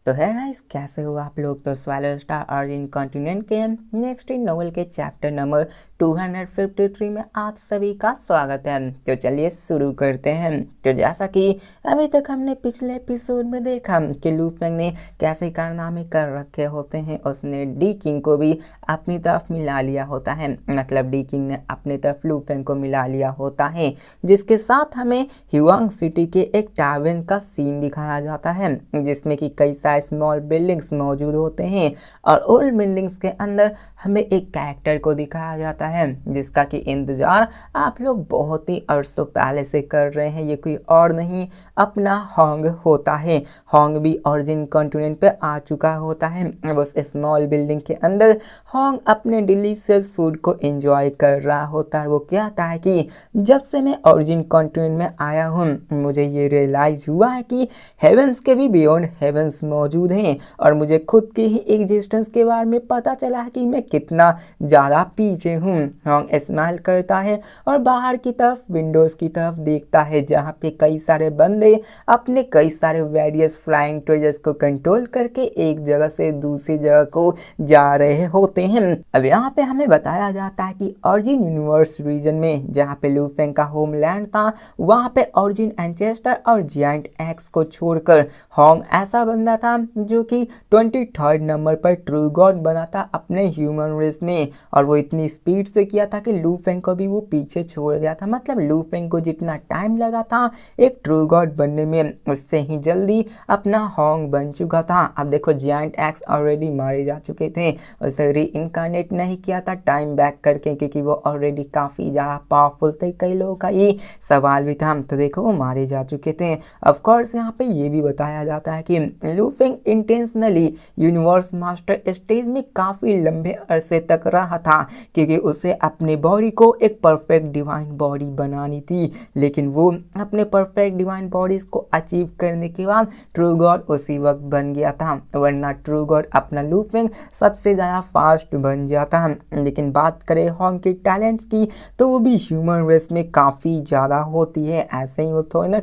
तो है गाइस, कैसे हो आप लोग। तो स्वालो स्टार ऑरिजिन कॉन्टिनेंट के नेक्स्ट इन नोवेल के चैप्टर नंबर 253 में आप सभी का स्वागत है। तो चलिए शुरू करते हैं। तो जैसा कि अभी तक हमने पिछले एपिसोड में देखा कि लू फेंग ने कैसे कारनामे कर रखे होते हैं, उसने डी किंग को भी अपनी तरफ मिला लिया होता है। मतलब डी किंग ने अपनी तरफ लू फेंग को मिला लिया होता है, जिसके साथ हमें ह्यूआंग सिटी के एक टावर्न का सीन दिखाया जाता है, जिसमें कि कई सारे स्मॉल बिल्डिंग्स मौजूद होते हैं और ओल्ड बिल्डिंग्स के अंदर हमें एक कैरेक्टर को दिखाया जाता है जिसका कि इंतजार आप लोग बहुत ही अरसों पहले से कर रहे हैं। ये कोई और नहीं, अपना होंग होता है। होंग भी ऑरिजिन कॉन्टिनेंट पे आ चुका होता है। उस स्मॉल बिल्डिंग के अंदर होंग अपने डिलीशियस फूड को एंजॉय कर रहा होता है। वो कहता है कि जब से मैं ऑरिजिन कॉन्टिनेंट में आया हूँ, मुझे ये रियलाइज हुआ है कि हेवेंस के भी बियॉन्ड हेवेंस मौजूद हैं और मुझे खुद की ही एग्जिस्टेंस के बारे में पता चला है कि मैं कितना ज़्यादा पीछे हूँ। होंग स्माइल करता है और बाहर की तरफ विंडोज़ की तरफ देखता है, जहाँ पे कई सारे बंदे अपने कई सारे वेरियस फ्लाइंग ट्रेजर्स को कंट्रोल करके एक जगह से दूसरी जगह को जा रहे होते हैं। अब यहाँ पे हमें बताया जाता है कि ऑरिजिन यूनिवर्स रीजन में, जहाँ पे लू फेंग का होमलैंड था, वहाँ पे ऑरिजिन एंचेस्टर और जायंट एक्स को छोड़कर होंग ऐसा बंदा था जो कि 23rd नंबर पर ट्रू गॉड बना था अपने ह्यूमन रेस में। और वो इतनी स्पीड से किया था कि लू फेंग को भी वो पीछे छोड़ दिया था। मतलब लू फेंग को जितना टाइम लगा था एक ट्रू गॉड बनने में, उससे ही जल्दी अपना होंग बन चुका था। अब देखो, जायंट एक्स ऑलरेडी मारे जा चुके थे, उसे री इनकारनेट नहीं किया था टाइम बैक करके, क्योंकि वो ऑलरेडी काफ़ी ज़्यादा पावरफुल थे। कई लोगों का ये सवाल भी था, तो देखो वो मारे जा चुके थे। ऑफ कोर्स यहाँ पे ये भी बताया जाता है कि लू Feng intentionally universe master stage में काफ़ी लंबे अरसे तक रहा था, क्योंकि उसे अपने बॉडी को एक परफेक्ट डिवाइन बॉडी बनानी थी। लेकिन वो अपने परफेक्ट डिवाइन बॉडीज को अचीव करने के बाद ट्रू गॉड उसी वक्त बन गया था, वरना ट्रू गॉड अपना लू फेंग सबसे ज़्यादा फास्ट बन जाता। लेकिन बात करें होंग के टैलेंट्स की, तो वो भी ह्यूमन रेस में काफ़ी ज़्यादा होती है। ऐसे ही वो थोड़ी ना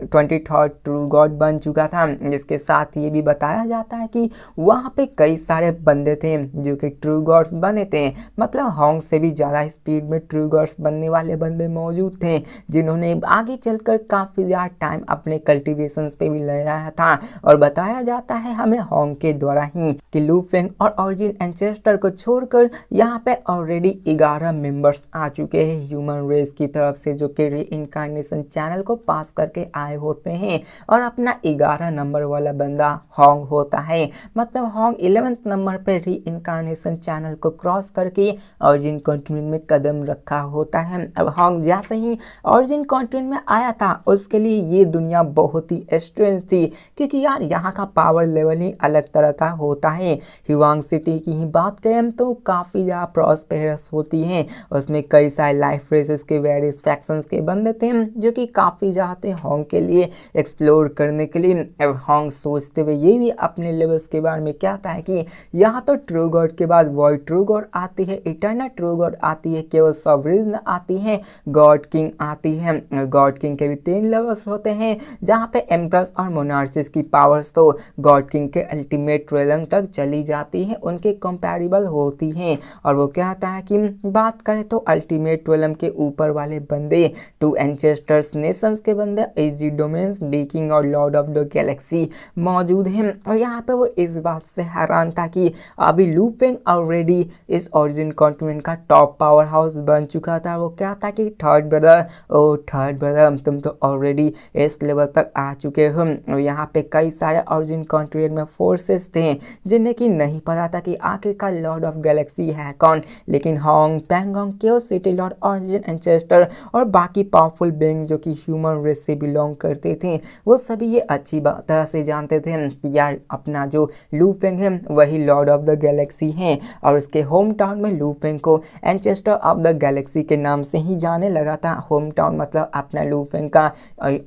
23rd ट्रू गॉड बन चुका था, जिसके साथ ये भी बताया जाता है कि वहाँ पे कई सारे बंदे थे जो कि ट्रू गॉड्स बने थे। मतलब होंग से भी ज़्यादा स्पीड में ट्रू गॉड्स बनने वाले बंदे मौजूद थे, जिन्होंने आगे चलकर काफ़ी ज़्यादा टाइम अपने कल्टिवेशंस पे भी लगाया था। और बताया जाता है हमें होंग के द्वारा ही कि लू फेंग और ऑरिजिन एंचेस्टर को छोड़कर यहाँ पे ऑलरेडी 11 मेंबर्स आ चुके हैं ह्यूमन रेस की तरफ से, जो कि री इनकारनेशन चैनल को पास करके आए होते हैं। और अपना 11 नंबर वाला बंदा होंग होता है। मतलब होंग 11th नंबर पर री इनकारनेशन चैनल को क्रॉस करके ऑरिजिन कॉन्टिनेंट में कदम रखा होता है। अब होंग जैसे ही ऑरिजिन कॉन्टिनेंट में आया था, उसके लिए ये दुनिया बहुत ही स्ट्रेंज थी, क्योंकि यार यहाँ का पावर लेवल ही अलग तरह का होता है। ह्यूआंग सिटी की ही बात करें तो काफ़ी ज़्यादा प्रॉस्पेरस होती है। उसमें कई सारे लाइफ रेसेस के वेरियस फैक्शंस के बंदे थे जो कि काफ़ी जाते होंग के लिए एक्सप्लोर करने के लिए। अब होंग सोचते हुए ये भी अपने लेवल्स के बारे में कहता है कि यहाँ तो ट्रू गॉड के बाद वॉइड ट्रू गॉड आती है, इटर्नल ट्रू गॉड आती है, केवल सॉवरेन आती है, गॉड किंग आती है। गॉड किंग के भी 3 लेवल्स होते हैं, जहाँ पे एम्प्रेस और मोनार्चिस की पावर्स तो गॉड किंग के अल्टीमेट रेलम तक चली जाती है, उनके कंपैरेबल होती हैं। और वो कहता है कि बात करें तो अल्टीमेट रेलम के ऊपर वाले बंदे 2 एंचेस्टर्स नेशंस के बंदे एजी डोमेन्स, डी किंग और लॉर्ड ऑफ द गैलेक्सी मौजूद हैं। और यहाँ पे वो इस बात से हैरान था कि अभी लू फेंग ऑलरेडी इस ऑरिजिन कॉन्टिनेंट का टॉप पावर हाउस बन चुका था। वो क्या था कि थर्ड ब्रदर तुम तो ऑलरेडी इस लेवल तक आ चुके हो। और यहाँ पे कई सारे ऑरिजिन कॉन्टिनेंट में फोर्सेस थे जिन्हें कि नहीं पता था कि आखिरकार लॉर्ड ऑफ गैलेक्सी है कौन। लेकिन Hong, Pangong, chaos city Lord, origin ancestor और बाकी पावरफुल बीइंग जो कि ह्यूमन रेस से बिलोंग करते थे, वो सभी ये अच्छी तरह से जानते थे कि यार अपना जो लू फेंग है वही लॉर्ड ऑफ द गैलेक्सी है। और उसके होम टाउन में लू फेंग को एंचेस्टर ऑफ द गैलेक्सी के नाम से ही जाने लगा था। होम टाउन मतलब अपना लू फेंग का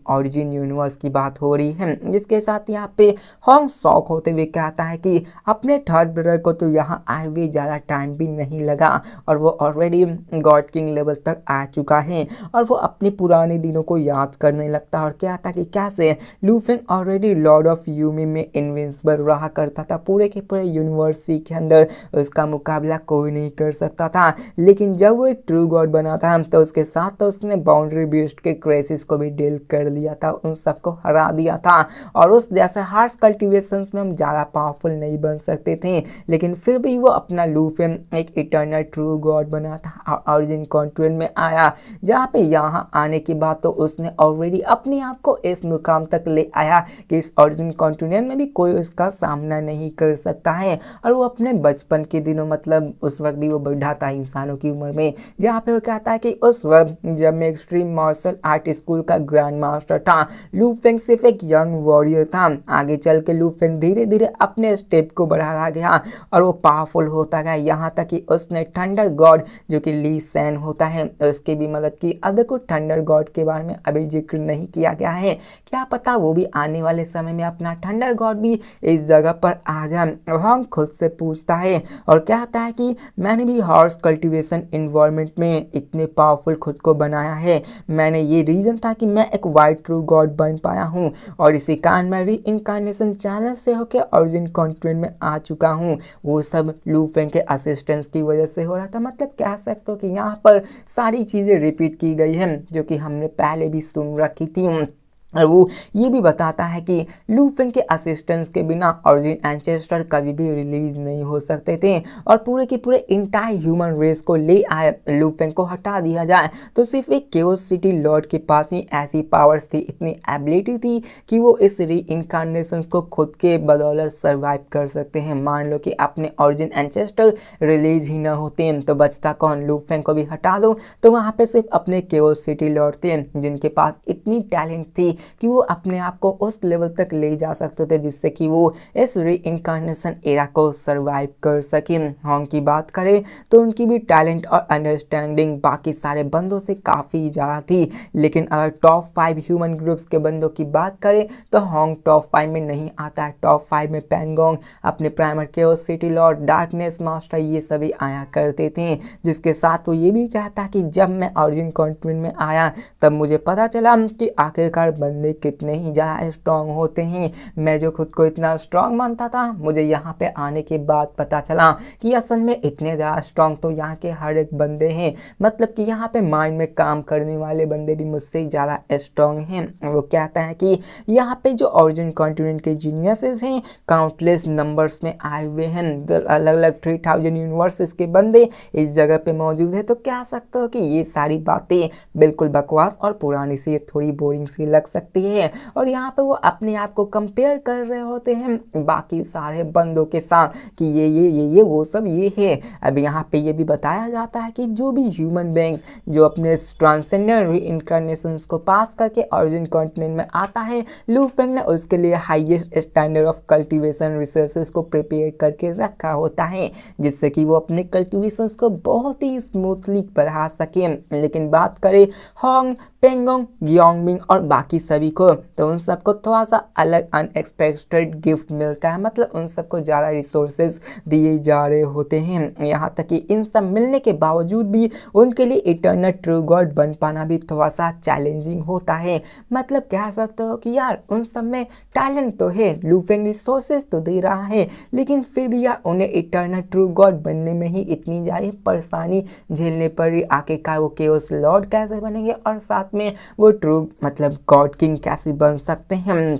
ऑरिजिन यूनिवर्स की बात हो रही है, जिसके साथ यहाँ पे होंग शॉक होते हुए कहता है कि अपने थर्ड ब्रदर को तो यहाँ आए हुए ज़्यादा टाइम भी नहीं लगा और वो ऑलरेडी गॉड किंग लेवल तक आ चुका है। और वो अपने पुराने दिनों को याद करने लगता है और क्या था कि कैसे लू Feng already Lord of Yumi में इनविंसिबल रहा करता था, पूरे के पूरे यूनिवर्सिटी के अंदर उसका मुकाबला कोई नहीं कर सकता था। लेकिन जब वो एक ट्रू गॉड बना था तो उसके साथ तो उसने बाउंड्री बीस्ट के क्राइसिस को भी डील कर लिया था, उन सबको हरा दिया था। और उस जैसे हार्श कल्टिवेशंस में हम ज़्यादा पावरफुल नहीं बन सकते थे, लेकिन फिर भी वो अपना लू फेंग एक इटर्नल ट्रू गॉड बना था और ऑरिजिन कॉन्टिनेंट में आया, जहाँ पे यहाँ आने के बाद तो उसने ऑलरेडी अपने आप को इस मुकाम तक ले आया कि इस ऑरिजिन कॉन्टिनेंट में भी कोई उसका सामना नहीं कर सकता है। और वो अपने बचपन के दिनों, मतलब उस वक्त भी वो बूढ़ा था इंसानों की उम्र में, जहाँ पे वो कहता है कि उस वक्त जब मैं एक्सट्रीम मार्शल आर्ट स्कूल का ग्रैंड मास्टर था, लू फेंग सिर्फ एक यंग वॉरियर था। आगे चल के लू फेंग धीरे धीरे अपने स्टेप को बढ़ाता गया और वो पावरफुल होता गया, यहाँ तक कि उसने थंडर गॉड जो कि ली सैन होता है उसकी भी मदद की। अब देखो थंडर गॉड के बारे में अभी जिक्र नहीं किया गया है, क्या पता वो भी आने वाले समय में अपना थंडर गॉड भी इस जगह पर आ जाए। हॉन्ग खुद से पूछता है और कहता है कि मैंने भी हॉर्स कल्टीवेशन इन्वायरमेंट में इतने पावरफुल खुद को बनाया है, मैंने ये रीजन था कि मैं एक वाइट ट्रू गॉड बन पाया हूँ और इसी कारण मैं री इनकारनेशन चैनल से होकर ऑरिजिन कॉन्टिनेंट में आ चुका हूँ। वो सब लू फेंग के असिस्टेंस की वजह से हो रहा था। मतलब कह सकते हो कि यहाँ पर सारी चीज़ें रिपीट की गई हैं जो कि हमने पहले भी सुन रखी थी। और वो ये भी बताता है कि लू फेंग के असिस्टेंस के बिना ऑरिजिन एंसेस्टर कभी भी रिलीज नहीं हो सकते थे और पूरे के पूरे इंटायर ह्यूमन रेस को ले आए लू फेंग को हटा दिया जाए तो सिर्फ एक केओस सिटी लॉर्ड के पास ही ऐसी पावर्स थी, इतनी एबिलिटी थी कि वो इस री इनकारनेशन को खुद के बदौलत सर्वाइव कर सकते हैं। मान लो कि अपने ऑरिजिन एंसेस्टर रिलीज ही ना होते तो बचता कौन, लू फेंग को भी हटा दो तो वहाँ पे सिर्फ अपने केओस सिटी लॉर्ड थे जिनके पास इतनी टैलेंट थी कि वो अपने आप को उस लेवल तक ले जा सकते थे जिससे कि वो इस री इनकारनेशन एरा को सरवाइव कर सके। हॉन्ग की बात करें तो उनकी भी टैलेंट और अंडरस्टैंडिंग बाकी सारे बंदों से काफ़ी ज़्यादा थी, लेकिन अगर टॉप 5 ह्यूमन ग्रुप्स के बंदों की बात करें तो हॉन्ग टॉप 5 में नहीं आता है। टॉप 5 में पेंगोंग, अपने primer chaos city Lord, darkness master, ये सभी आया करते थे। जिसके साथ वो ये भी कहता कि जब मैं ऑरिजिन कॉन्टिनेंट में आया तब मुझे पता चला कि आखिरकार बंदे कितने ही ज़्यादा स्ट्रांग होते हैं। मैं जो खुद को इतना स्ट्रांग मानता था, मुझे यहाँ पे आने के बाद पता चला कि असल में इतने ज़्यादा स्ट्रांग तो यहाँ के हर एक बंदे हैं। मतलब कि यहाँ पे माइंड में काम करने वाले बंदे भी मुझसे ज़्यादा स्ट्रांग हैं। वो कहता है कि यहाँ पे जो ऑरिजिन कॉन्टिनेंट के जीनियसेस हैं काउंटलेस नंबर्स में आए हुए हैं, अलग अलग 3000 यूनिवर्सेस के बंदे इस जगह पे मौजूद है। तो कह सकते हो कि ये सारी बातें बिल्कुल बकवास और पुरानी सी थोड़ी बोरिंग सी लग सकती है और यहाँ पे वो अपने आप को कंपेयर कर रहे होते हैं बाकी सारे बंदों के साथ कि ये वो सब ये है। अब यहाँ पे ये भी बताया जाता है कि जो भी ह्यूमन बीइंग्स जो अपने ट्रांसेंडेंट रीइंकार्नेशंस को पास करके ऑरिजिन कॉन्टिनेंट में आता है, लू फेंग ने उसके लिए highest standard of cultivation resources को प्रिपेयर करके रखा होता है जिससे कि वो अपने कल्टीवेशंस को बहुत ही स्मूथली बढ़ा सके। लेकिन बात करें हॉन्ग, पेंगोंग, गियोंगमिंग और बाकी सभी को तो उन सबको थोड़ा सा अलग अनएक्सपेक्टेड गिफ्ट मिलता है, मतलब उन सबको ज़्यादा रिसोर्सेज दिए जा रहे होते हैं। यहाँ तक कि इन सब मिलने के बावजूद भी उनके लिए इटर्नल ट्रू गॉड बन पाना भी थोड़ा सा चैलेंजिंग होता है। मतलब कह सकते हो कि यार उन सब में टैलेंट तो है, लू फेंग रिसोर्सेज तो दे रहा है, लेकिन फिर भी यार उन्हें इटर्नल ट्रू गॉड बनने में ही इतनी ज़्यादा परेशानी झेलने पड़ी। आखिरकार वो केओस लॉर्ड कैसे बनेंगे और साथ में वो ट्रू मतलब गॉड किंग कैसे बन सकते हैं।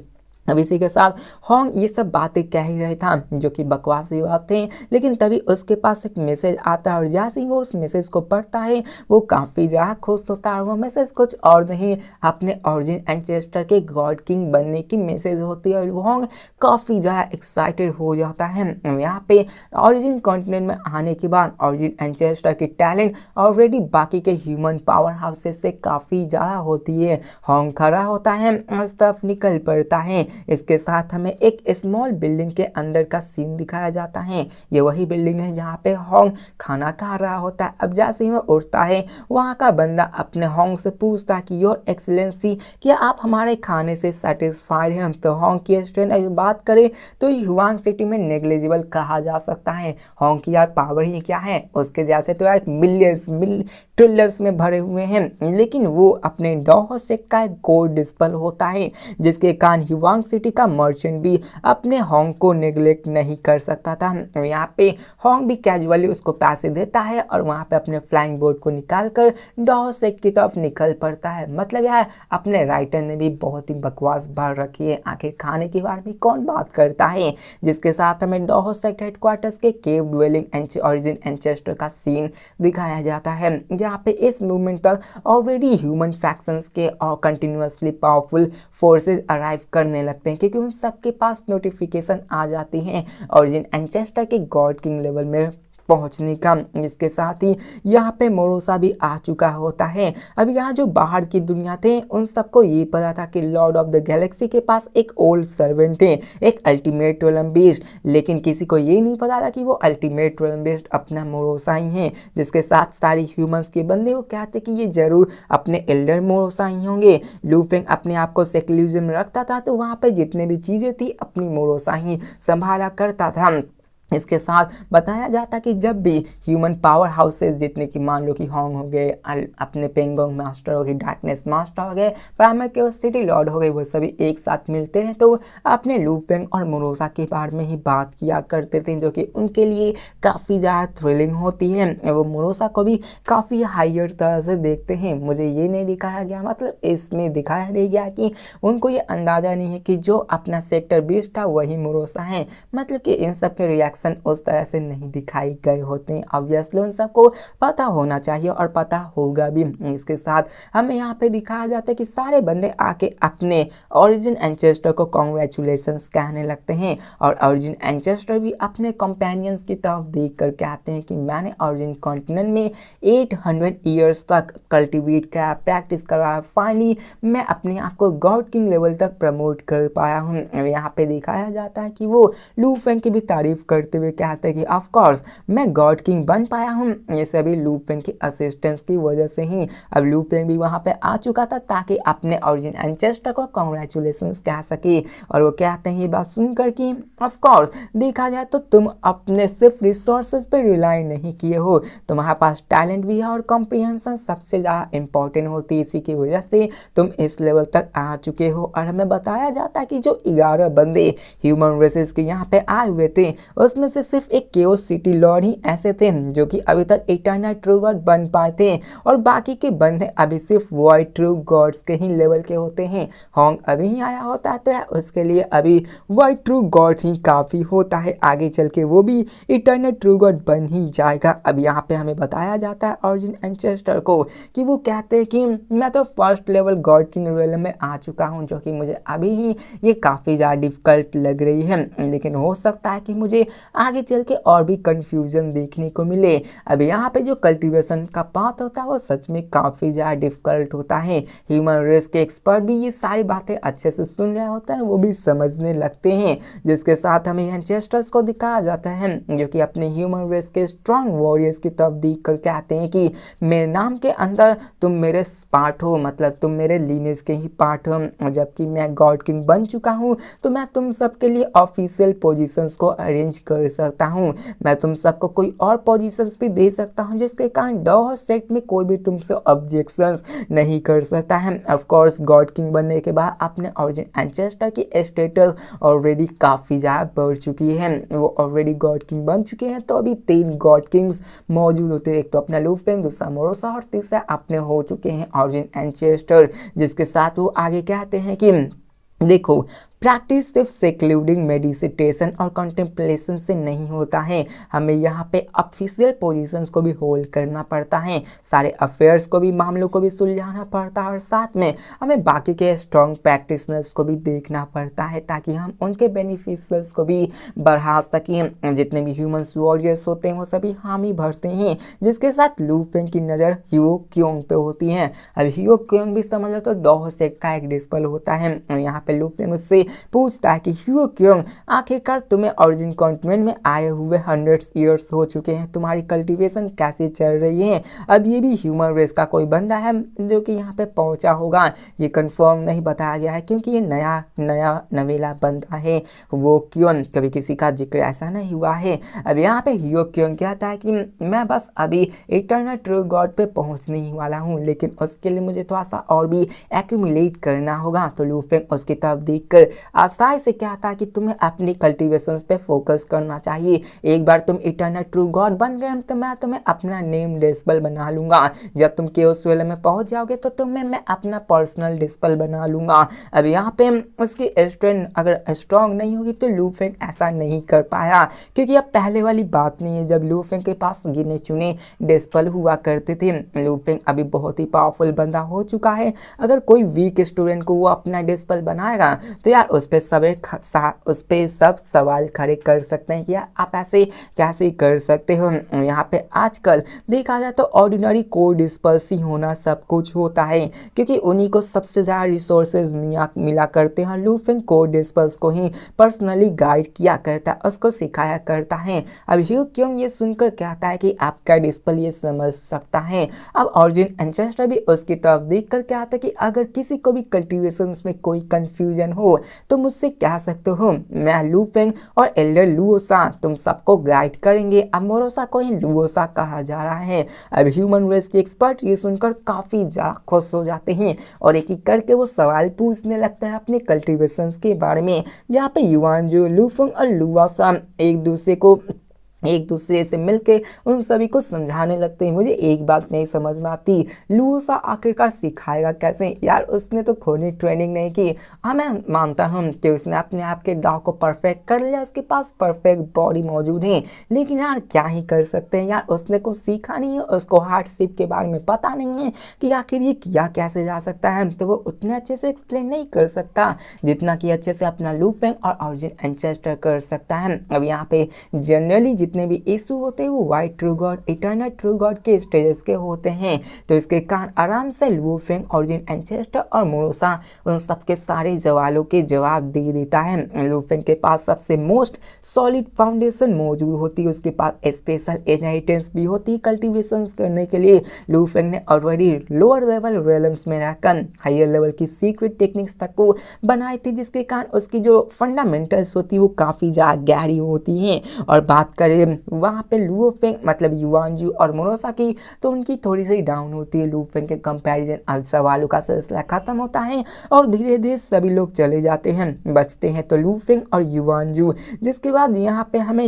अब इसी के साथ हॉन्ग ये सब बातें कह ही रहे था जो कि बकवासी बात थी, लेकिन तभी उसके पास एक मैसेज आता है और जैसे ही वो उस मैसेज को पढ़ता है वो काफ़ी ज़्यादा खुश होता है। वो मैसेज कुछ और नहीं, अपने ऑरिजिन एंसेस्टर के गॉड किंग बनने की मैसेज होती है और हॉन्ग काफ़ी ज़्यादा एक्साइटेड हो जाता है। यहाँ पे ऑरिजिन कॉन्टिनेंट में आने के बाद ऑरिजिन एंसेस्टर की टैलेंट ऑलरेडी बाकी के ह्यूमन पावर हाउसेस से काफ़ी ज़्यादा होती है। हॉन्ग खड़ा होता है और उस तरफ निकल पड़ता है इसके साथ हमें एक स्मॉल बिल्डिंग के अंदर का सीन दिखाया जाता है। ये वही बिल्डिंग है जहाँ पे होंग खाना खा रहा होता है। अब जैसे ही वो उठता है, वहाँ का बंदा अपने होंग से पूछता है कि योर एक्सीलेंसी, क्या आप हमारे खाने से सेटिस्फाइड हैं? तो होंग की स्ट्रेंथ अगर बात करें तो ह्यूआंग सिटी में नेग्लिजिबल कहा जा सकता है। होंग की यार पावर ही क्या है, उसके जैसे तो यार मिलियंस ट्रिलियंस में भरे हुए हैं, लेकिन वो अपने डॉहो सेट का एक गोल्ड डिस्पल होता है, जिसके कारण ह्यूआंग सिटी का मर्चेंट भी अपने होंग को नेग्लेक्ट नहीं कर सकता था। यहाँ पे होंग भी कैजुअली उसको पैसे देता है और वहाँ पे अपने फ्लाइंग बोर्ड को निकाल कर डॉहो सेट की तरफ निकल पड़ता है। मतलब यार अपने राइटर ने भी बहुत ही बकवास भर रखी है, आखिर खाने के बारे में कौन बात करता है। जिसके साथ हमें डॉहो सेट हेडक्वार्टर्स के केव ड्वेलिंग ओरिजिन एंचेस्टर का सीन दिखाया जाता है, जहाँ पे इस मूवमेंट तक ऑलरेडी ह्यूमन फैक्शंस के और कंटिन्यूसली पावरफुल फोर्सेस अराइव करने लगते हैं, क्योंकि उन सबके पास नोटिफिकेशन आ जाती हैं ओरिजिन एंचेस्टर के गॉड किंग लेवल में पहुंचने का। इसके साथ ही यहाँ पे मोरोसा भी आ चुका होता है। अब यहाँ जो बाहर की दुनिया थे उन सबको ये पता था कि लॉर्ड ऑफ द गैलेक्सी के पास एक ओल्ड सर्वेंट है, एक अल्टीमेट रोलम बीस्ट, लेकिन किसी को ये नहीं पता था कि वो अल्टीमेट रोलम बीस्ट अपना मोरोसा ही है। जिसके साथ सारी ह्यूमंस के बंदे वो कहते कि ये जरूर अपने एल्डर मोरोसा ही होंगे। लू फेंग अपने आप को सेक्युलरिज्म में रखता था, तो वहाँ पे जितने भी चीज़ें थी अपनी मोरोसा ही संभाला करता था। इसके साथ बताया जाता कि जब भी ह्यूमन पावर हाउसेस जितने की मान लो कि होंग हो गए, अपने पेंगोंग मास्टर हो गए, डार्कनेस मास्टर हो गए, प्राइमर सिटी लॉर्ड हो गए, वो सभी एक साथ मिलते हैं तो अपने लू फेंग और मोरोसा के बारे में ही बात किया करते थे, जो कि उनके लिए काफ़ी ज़्यादा थ्रिलिंग होती है। वो मोरोसा को भी काफ़ी हायर तरह से देखते हैं। मुझे ये नहीं दिखाया गया, मतलब इसमें दिखाया नहीं गया कि उनको ये अंदाज़ा नहीं है कि जो अपना सेक्टर 20 था वही मोरोसा है। मतलब कि इन सब के रिएक्शन उस तरह से नहीं दिखाई गए होते हैं। ऑब्वियसली उन सबको पता होना चाहिए और पता होगा भी। इसके साथ हमें यहाँ पे दिखाया जाता है कि सारे बंदे आके अपने ओरिजिन एंचेस्टर को कॉन्ग्रेचुलेशंस कहने लगते हैं और ओरिजिन एंचेस्टर भी अपने कंपेनियंस की तरफ देख कर कहते हैं कि मैंने ओरिजिन कॉन्टिनेंट में 800 ईयर्स तक कल्टिवेट किया, प्रैक्टिस करवाया, फाइनली मैं अपने आप को गॉड किंग लेवल तक प्रमोट कर पाया हूँ। यहाँ पे दिखाया जाता है कि वो लू फेंग की भी तारीफ करते हुए कहते हैं कि ऑफ कोर्स मैं गॉड किंग बन पाया हूँ, ये सभी लू फेंग की असिस्टेंस की वजह से ही। अब लू फेंग भी वहाँ पे आ चुका था ताकि अपने ओरिजिन एंचेस्टर को कॉन्ग्रेचुलेशंस कह सके और वो कहते हैं ये बात सुनकर कि ऑफ कोर्स देखा जाए तो तुम अपने सिर्फ रिसोर्सेज पे रिलाई नहीं किए हो, तुम्हारे पास टैलेंट भी है और कॉम्प्रिहेंशन सबसे ज़्यादा इंपॉर्टेंट होती है, इसी की वजह से तुम इस लेवल तक आ चुके हो। और हमें बताया जाता है कि जो 11 बंदे ह्यूमन रेसेस के यहाँ पे आए हुए थे उसमें से सिर्फ एक केओस सिटी लॉर्ड ही ऐसे थे जो कि अभी तक इटर्नल ट्रू गॉड बन पाए थे और बाकी के बंदे अभी सिर्फ वॉइड ट्रू गॉड्स के ही लेवल के होते हैं। होंग अभी ही आया होता है तो उसके लिए अभी वॉइड ट्रू गॉड ही काफ़ी होता है, आगे चल के वो भी इटर्नल ट्रू गॉड बन ही जाएगा। अब यहाँ पे हमें बताया जाता है ओरिजिन एंचेस्टर को कि वो कहते हैं कि मैं तो first level God king realm में आ चुका हूँ, जो कि मुझे अभी ही ये काफ़ी ज़्यादा डिफिकल्ट लग रही है, लेकिन हो सकता है कि मुझे आगे चल के और भी कंफ्यूजन देखने को मिले। अब यहाँ पे जो कल्टीवेशन का पाथ होता है वो सच में काफ़ी ज़्यादा डिफिकल्ट होता है। ह्यूमन रेस के एक्सपर्ट भी ये सारी बातें अच्छे से सुन रहे होते हैं, वो भी समझने लगते हैं। जिसके साथ हमें एंचेस्टर्स को दिखाया जाता है जो कि अपने ह्यूमन रेस के स्ट्रॉन्ग वॉरियर्स की तरफ देख कर कहते हैं कि मेरे नाम के अंदर तुम मेरे पार्ट हो, मतलब तुम मेरे लीनेज के ही पार्ट हो, जबकि मैं गॉड किंग बन चुका हूँ तो मैं तुम सबके लिए ऑफिशियल पोजीशंस को अरेंज कर सकता हूँ, मैं तुम सबको कोई और पोजीशंस भी दे सकता हूँ जिसके कारण डॉहो सेट में कोई भी तुमसे ऑब्जेक्शंस नहीं कर सकता है। ऑफ कोर्स गॉड किंग बनने के बाद अपने ओरिजिन एंचेस्टर की स्टेटस ऑलरेडी काफ़ी ज़्यादा बढ़ चुकी है, वो ऑलरेडी गॉड किंग बन चुके हैं। तो अभी 3 गॉड किंग्स मौजूद होते हैं, एक तो अपना लू फेंग, दूसरा मोरोसा और तीसरा अपने हो चुके हैं ओरिजिन एंचेस्टर। जिसके साथ वो आगे कहते हैं कि देखो प्रैक्टिस सिर्फ सेक्लूडिंग मेडिटेशन और कंटेम्पलेशन से नहीं होता है, हमें यहाँ पे ऑफिशियल पोजीशंस को भी होल्ड करना पड़ता है, सारे अफेयर्स को भी, मामलों को भी सुलझाना पड़ता है और साथ में हमें बाकी के स्ट्रॉन्ग प्रैक्टिशनर्स को भी देखना पड़ता है ताकि हम उनके बेनिफिशियल्स को भी बढ़ा सकें। जितने भी ह्यूमंस वॉरियर्स होते हैं वो सभी हामी भरते हैं। जिसके साथ लू फेंग की नज़र ह्यू क्योंग पे होती है। अब ह्यू क्योंग भी समझ लो तो डॉहो सेट का एक डिस्पल होता है। यहाँ पे लू फेंग उससे पूछता है कि ह्यू क्यों, आखिरकार तुम्हें ओरिजिन कॉन्टिनेंट में आए हुए 100 ईयर्स हो चुके हैं, तुम्हारी कल्टीवेशन कैसे चल रही है। अब ये भी ह्यूमन रेस का कोई बंदा है जो कि यहाँ पे पहुंचा होगा, ये कंफर्म नहीं बताया गया है क्योंकि ये नया नवेला बंदा है वो क्यों, कभी किसी का जिक्र ऐसा नहीं हुआ है। अब यहाँ पे ह्यू क्यों कहता है कि मैं बस अभी इटर्नल ट्रू गॉड पे पहुंचने ही वाला हूँ, लेकिन उसके लिए मुझे थोड़ा सा और भी एक्यूमुलेट करना होगा। तो लू फेंग उसकी तरफ देखकर आसानी से कहता है कि तुम्हें अपनी कल्टीवेशंस पे फोकस करना चाहिए। एक बार तुम इटर्नल ट्रू गॉड बन गए तो मैं तुम्हें अपना नेम डिस्पल बना लूंगा। जब तुम केओस वेल में पहुंच जाओगे तो तुम्हें मैं अपना पर्सनल डिस्पल बना लूंगा। अब यहाँ पे उसकी स्ट्रेंथ अगर स्ट्रांग नहीं होगी तो लू फेंग ऐसा नहीं कर पाया, क्योंकि अब पहले वाली बात नहीं है जब लू फेंग के पास गिने चुने डिस्पल हुआ करते थे। लू फेंग अभी बहुत ही पावरफुल बंदा हो चुका है। अगर कोई वीक स्टूडेंट को वो अपना डिस्पल बनाएगा तो यार उस पे सब सवाल खड़े कर सकते हैं कि यार आप ऐसे कैसे कर सकते हो। यहाँ पे आजकल देखा जाए तो ऑर्डिनरी कोर डिस्पल्स ही होना सब कुछ होता है, क्योंकि उन्हीं को सबसे ज़्यादा रिसोर्सेज मिला करते हैं। लू फेंग कोर डिस्पल्स को ही पर्सनली गाइड किया करता है, उसको सिखाया करता है। अब ह्यू क्योंग ये सुनकर कहता है कि आपका डिस्पल ये समझ सकता है। अब ओरिजिन एंसेस्टर भी उसकी तरफ देखकर कहता है कि अगर किसी को भी कल्टीवेशंस में कोई कंफ्यूजन हो तो मुझसे कह सकते हो, मैं लू फेंग और एल्डर लुओसा तुम सबको गाइड करेंगे। अब मोरोसा को ही लुओसा कहा जा रहा है। अब ह्यूमन रेस के एक्सपर्ट ये सुनकर काफी ज्यादा खुश हो जाते हैं और एक एक करके वो सवाल पूछने लगता है अपने कल्टीवेशंस के बारे में, जहाँ पे युआनजू, लू फेंग और लुओसा एक दूसरे से मिलके उन सभी को समझाने लगते हैं। मुझे एक बात नहीं समझ में आती, लुओसा आखिरकार सिखाएगा कैसे यार, उसने तो खुद ट्रेनिंग नहीं की। हाँ मैं मानता हूँ कि उसने अपने आप के दाव को परफेक्ट कर लिया, उसके पास परफेक्ट बॉडी मौजूद है, लेकिन यार क्या ही कर सकते हैं यार, उसने कुछ सीखा नहीं है, उसको हार्डशिप के बारे में पता नहीं है कि आखिर ये किया कैसे जा सकता है, तो वो उतने अच्छे से एक्सप्लेन नहीं कर सकता जितना कि अच्छे से अपना लू फेंग और ओरिजिन एंसेस्टर कर सकता है। अब यहाँ पे जनरली जितने भी इशू होते हैं वो white true God, eternal true God के स्टेजेस के होते हैं, तो इसके कारण आराम से लू फेंग, ओरिजिन एंसेस्टर और मोरोसा उन सबके सारे सवालों के जवाब दे देता है। लू फेंग के पास सबसे मोस्ट सॉलिड फाउंडेशन मौजूद होती है, उसके पास स्पेशल इनहेरिटेंस भी होती है कल्टीवेशंस करने के लिए। लू फेंग ने ऑलरेडी लोअर लेवल रेलम्स में रहकर हायर लेवल की सीक्रेट टेक्निक्स तक को बनाई थी, जिसके कारण उसकी जो फंडामेंटल्स होती है वो काफ़ी ज़्यादा गहरी होती हैं। और बात करें वहाँ पे लू फेंग मतलब युआनजू और मोरोसा की, तो उनकी थोड़ी सी डाउन होती है लू फेंग के कंपैरिजन। अब सवालों का सिलसिला खत्म होता है और धीरे धीरे सभी लोग चले जाते हैं, बचते हैं तो लू फेंग और युआनजू, जिसके बाद यहाँ पे हमें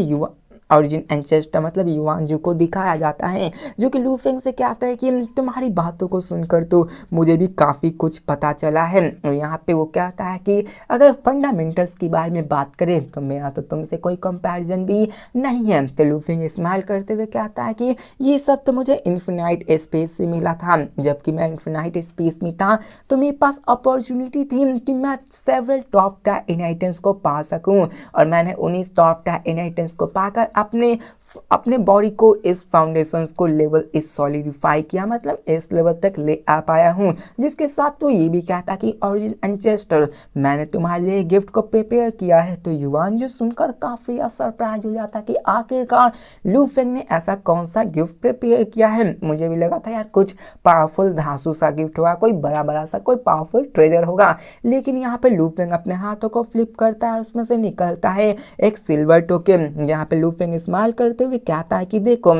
ओरिजिन एंसेस्टर मतलब युआनजू को दिखाया जाता है, जो कि लू फेंग से कहता है कि तुम्हारी बातों को सुनकर तो मुझे भी काफ़ी कुछ पता चला है। और यहाँ पे वो कहता है कि अगर फंडामेंटल्स के बारे में बात करें तो मेरा तो तुमसे कोई कंपैरिजन भी नहीं है। तो लू फेंग स्माइल करते हुए कहता है कि ये सब तो मुझे इन्फिनाइट स्पेस से मिला था, जबकि मैं इन्फिनाइट स्पेस में था तो मेरे पास अपॉर्चुनिटी थी कि मैं सेवरल टॉप टायर इनहेरिटेंस को पा सकूँ, और मैंने उन्हीं टॉप टायर इनहेरिटेंस को पाकर अपने बॉडी को इस फाउंडेशंस को लेवल इस सॉलिडिफाई किया, मतलब इस लेवल तक ले आ पाया हूँ। जिसके साथ वो ये भी कहता कि ओरिजिन एंसेस्टर मैंने तुम्हारे लिए गिफ्ट को प्रिपेयर किया है। तो युआनजू सुनकर काफ़ी सरप्राइज हो जाता कि आखिरकार लू फेंग ने ऐसा कौन सा गिफ्ट प्रिपेयर किया है। मुझे भी लगा था यार कुछ पावरफुल धांसू सा गिफ्ट होगा, कोई बड़ा सा कोई पावरफुल ट्रेजर होगा, लेकिन यहाँ पे लू फेंग अपने हाथों को फ्लिप करता है और उसमें से निकलता है एक सिल्वर टोकन। जहाँ पे लू फेंग स्माइल करते हुए कहता है कि देखो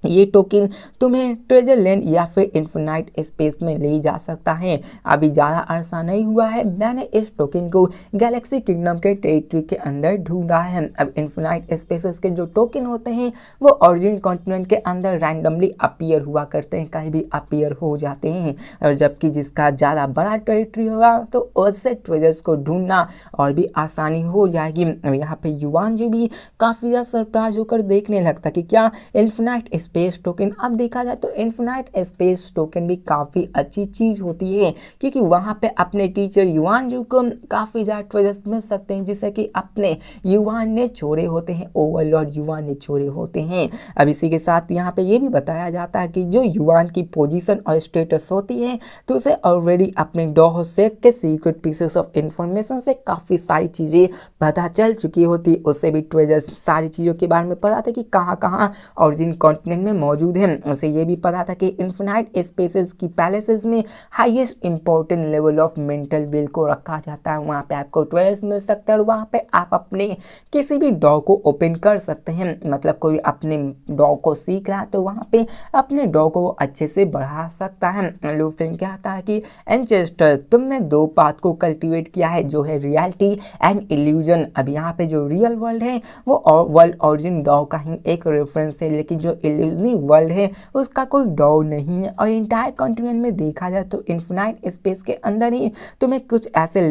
ये टोकन तुम्हें ट्रेजर लैंड या फिर इन्फिनाइट स्पेस में ले जा सकता है। अभी ज़्यादा अरसा नहीं हुआ है, मैंने इस टोकन को गैलेक्सी किंगडम के टेरिटरी के अंदर ढूंढा है। अब इन्फिनाइट स्पेसेस के जो टोकन होते हैं वो ओरिजिन कॉन्टिनेंट के अंदर रैंडमली अपीयर हुआ करते हैं, कहीं भी अपीयर हो जाते हैं, और जबकि जिसका ज़्यादा बड़ा टेरिटरी होगा तो उससे ट्रेजर्स को ढूंढना और भी आसानी हो जाएगी। यहाँ पे युआनजू भी काफ़ी ज़्यादा सरप्राइज होकर देखने लगता कि क्या इन्फिनाइट स्पेस टोकन, अब देखा जाए तो इन्फिनाइट स्पेस टोकन भी काफ़ी अच्छी चीज़ होती है, क्योंकि वहाँ पे अपने टीचर युआन जू को काफ़ी ज़्यादा ट्रेजर्स मिल सकते हैं, जिससे कि अपने युआन ने छोड़े होते हैं, ओवरलॉर्ड युआन ने छोड़े होते हैं। अब इसी के साथ यहाँ पे ये भी बताया जाता है कि जो युआन की पोजीशन और स्टेटस होती है, तो उसे ऑलरेडी अपने डॉहो सेट के सीक्रेट पीसेस ऑफ इंफॉर्मेशन से काफ़ी सारी चीज़ें पता चल चुकी होती, उससे भी ट्रेजर्स सारी चीज़ों के बारे में पता था कि कहाँ कहाँ और जिन कॉन्टिनेंट में मौजूद है। उसे ये भी पता था कि इन्फिनाइट स्पेसेस की पैलेसेस में highest important level of mental well को रखा जाता है, वहाँ पे आपको ट्रेजर्स मिल सकते हैं और वहाँ पे आप अपने किसी भी डॉ को ओपन कर सकते हैं। मतलब कोई अपने डॉ को सीख रहा है तो वहाँ पे अपने डॉ को अच्छे से बढ़ा सकता है। लू फेंग कहता है कि एंचेस्टर, तुमने दो पाथ को कल्टीवेट किया है, जो है रियलिटी एंड इल्यूजन। अब यहाँ पे जो रियल वर्ल्ड है वो वर्ल्ड ओरिजिन डॉ का ही एक रेफरेंस है, लेकिन जो इल्यूजनी वर्ल्ड है उसका कोई डॉ नहीं है। और इंटायर कॉन्टिनेंट में देखा जाए तो इन्फिनाइट स्पेस के अंदर ही तुम्हें कुछ ऐसे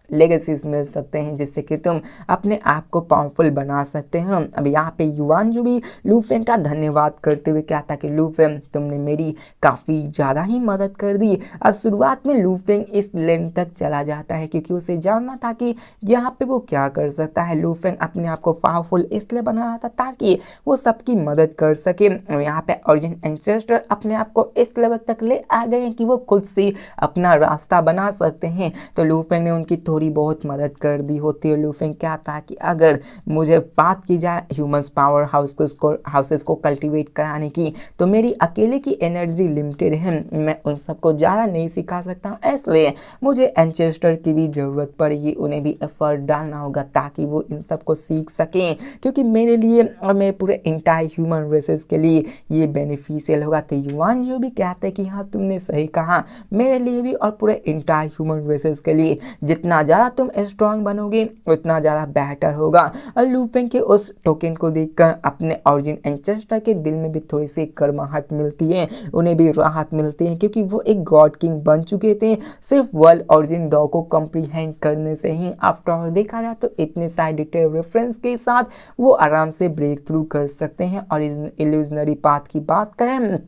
लेगेसीज मिल सकते हैं, जिससे कि तुम अपने आप को पावरफुल बना सकते हैं। अब यहाँ पे युआन जो भी लू फेंग का धन्यवाद करते हुए कहता कि लू फेंग, तुमने मेरी काफ़ी ज़्यादा ही मदद कर दी। अब शुरुआत में लू फेंग इस लेन तक चला जाता है क्योंकि उसे जानना था कि यहाँ पे वो क्या कर सकता है। लू फेंग अपने आप को पावरफुल इसलिए बना रहा था ताकि वो सबकी मदद कर सके। और यहाँ पे ओरिजिन एंसेस्टर अपने आप को इस लेवल तक ले आ गए हैं कि वो खुद से अपना रास्ता बना सकते हैं। तो लू फेंग ने उनकी थोड़ी बहुत मदद कर दी होती है। लू फेंग कहता है कि अगर मुझे बात की जाए ह्यूमंस पावर हाउसेस को कल्टीवेट कराने की, तो मेरी अकेले की एनर्जी लिमिटेड है, मैं उन सबको ज़्यादा नहीं सिखा सकता हूँ, इसलिए मुझे एंचेस्टर की भी ज़रूरत पड़ेगी, उन्हें भी एफर्ट डालना होगा ताकि वो इन सबको सीख सकें, क्योंकि मेरे लिए और मेरे पूरे इंटायर ह्यूमन रेसेस के लिए ये बेनिफिशियल होगा। तो युआन जो भी कहते हैं कि हाँ तुमने सही कहा, मेरे लिए भी और पूरे इंटायर ह्यूमन रेसेस के लिए जितना ज़्यादा तुम स्ट्रांग बनोगे उतना ज़्यादा बेहतर होगा। और लू फेंग के उस टोकन को देखकर अपने ओरिजिन एंसेस्टर के दिल में भी थोड़ी सी गर्माहट मिलती है, उन्हें भी राहत मिलती है, क्योंकि वो एक गॉड किंग बन चुके थे सिर्फ वर्ल्ड ओरिजिन डॉ को कंप्रीहेंड करने से ही। आफ्टर ऑल देखा जाए तो इतने सारे डिटेल रेफरेंस के साथ वो आराम से ब्रेक थ्रू कर सकते हैं। और इल्यूजनरी पाथ की बात करें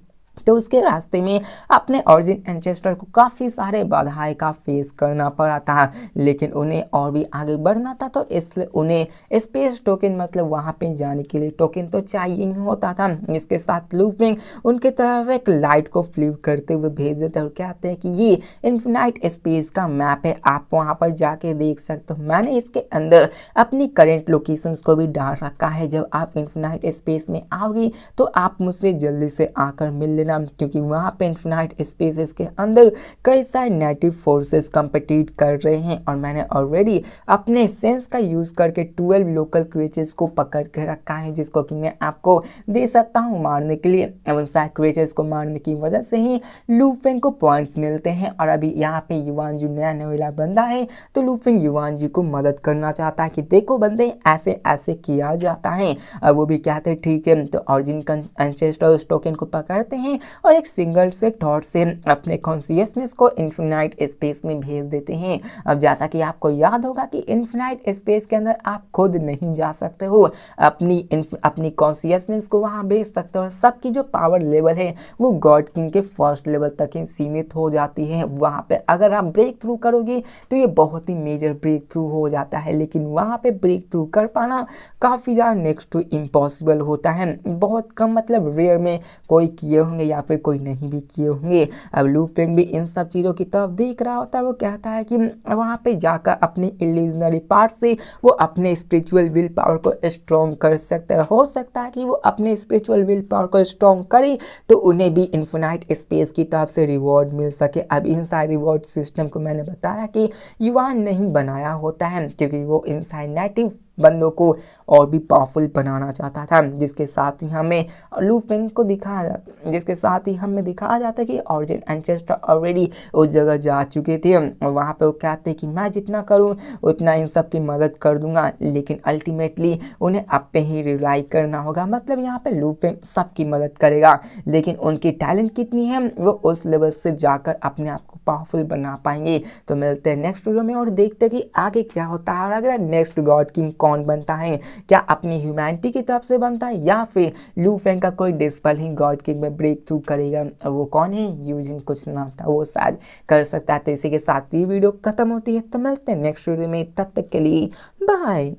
तो उसके रास्ते में अपने ओरिजिन एंसेस्टर को काफ़ी सारे बाधाएं का फेस करना पड़ा था, लेकिन उन्हें और भी आगे बढ़ना था, तो इसलिए उन्हें स्पेस टोकन मतलब वहां पे जाने के लिए टोकन तो चाहिए ही होता था। इसके साथ लू फेंग उनके तरफ एक लाइट को फ्लिप करते हुए भेज देते और कहते हैं कि ये इन्फिनाइट स्पेस का मैप है, आप वहां पर जाके देख सकते हो, मैंने इसके अंदर अपनी करेंट लोकेशंस को भी डाल रखा है, जब आप इन्फिनाइट स्पेस में आओगी तो आप मुझसे जल्दी से आकर मिल लेना, क्योंकि वहाँ पे इन्फिनाइट स्पेसेस के अंदर कई सारे नेटिव फोर्सेस कंपीट कर रहे हैं और मैंने ऑलरेडी अपने सेंस का यूज़ करके 12 लोकल क्रिएचर्स को पकड़ के रखा है, जिसको कि मैं आपको दे सकता हूँ मारने के लिए। अब उन सारे क्रिएचर्स को मारने की वजह से ही लू फेंग को पॉइंट्स मिलते हैं। और अभी यहाँ पे युआन जी नया नवेला बंदा है, तो लू फेंग युआन जी को मदद करना चाहता है कि देखो बंदे ऐसे ऐसे किया जाता है। अब वो भी कहते हैं ठीक है, तो ओरिजिन एंसेस्टर उस टोकन को पकड़ते हैं और एक सिंगल से थॉट से अपने कॉन्शियसनेस को इन्फिनाइट स्पेस में भेज देते हैं। अब जैसा कि आपको याद होगा कि इन्फिनाइट स्पेस के अंदर आप खुद नहीं जा सकते हो, अपनी कॉन्शियसनेस को वहां भेज सकते हो। सबकी जो पावर लेवल है वो गॉड किंग के फर्स्ट लेवल तक ही सीमित हो जाती है। वहां पे अगर आप ब्रेक थ्रू करोगे तो ये बहुत ही मेजर ब्रेक थ्रू हो जाता है, लेकिन वहां पे ब्रेक थ्रू कर पाना काफ़ी ज़्यादा नेक्स्ट टू इम्पॉसिबल होता है। बहुत कम मतलब रेयर में कोई किए होंगे या फिर कोई नहीं भी किए होंगे। अब लू फेंग भी इन सब चीज़ों की तरफ देख रहा होता है, वो कहता है कि वहाँ पे जाकर अपनी इल्यूजनरी पार्ट से वो अपने स्पिरिचुअल विल पावर को स्ट्रॉन्ग कर सकता है। हो सकता है कि वो अपने स्पिरिचुअल विल पावर को स्ट्रॉन्ग करे तो उन्हें भी इन्फिनाइट स्पेस की तरफ से रिवॉर्ड मिल सके। अब इन सारे रिवॉर्ड सिस्टम को मैंने बताया कि युआन नहीं बनाया होता है, क्योंकि वो इनसाइड नेटिव बंदों को और भी पावरफुल बनाना चाहता था, जिसके साथ ही हमें लू फेंग को दिखाया जाता है कि ओरिजिन एंसेस्टर ऑलरेडी उस जगह जा चुके थे और वहाँ पे वो कहते हैं कि मैं जितना करूँ उतना इन सब की मदद कर दूंगा, लेकिन अल्टीमेटली उन्हें आप पे ही रिलाई करना होगा। मतलब यहाँ पे लू फेंग सबकी मदद करेगा, लेकिन उनकी टैलेंट कितनी है वो उस लेवल से जाकर अपने आप को पावरफुल बना पाएंगे। तो मिलते हैं नेक्स्ट वीडियो में और देखते हैं कि आगे क्या होता है और अगर नेक्स्ट गॉड किंग कौन बनता है, क्या अपनी ह्यूमैनिटी की तरफ से बनता है या फिर लू फेंग का कोई डिस्पल ही गॉड किंग में ब्रेक थ्रू करेगा। वो कौन है, यूजिन कुछ नाम था, वो शायद कर सकता है। तो इसी के साथ ये वीडियो खत्म होती है, तो मिलते हैं नेक्स्ट वीडियो में, तब तक के लिए बाय।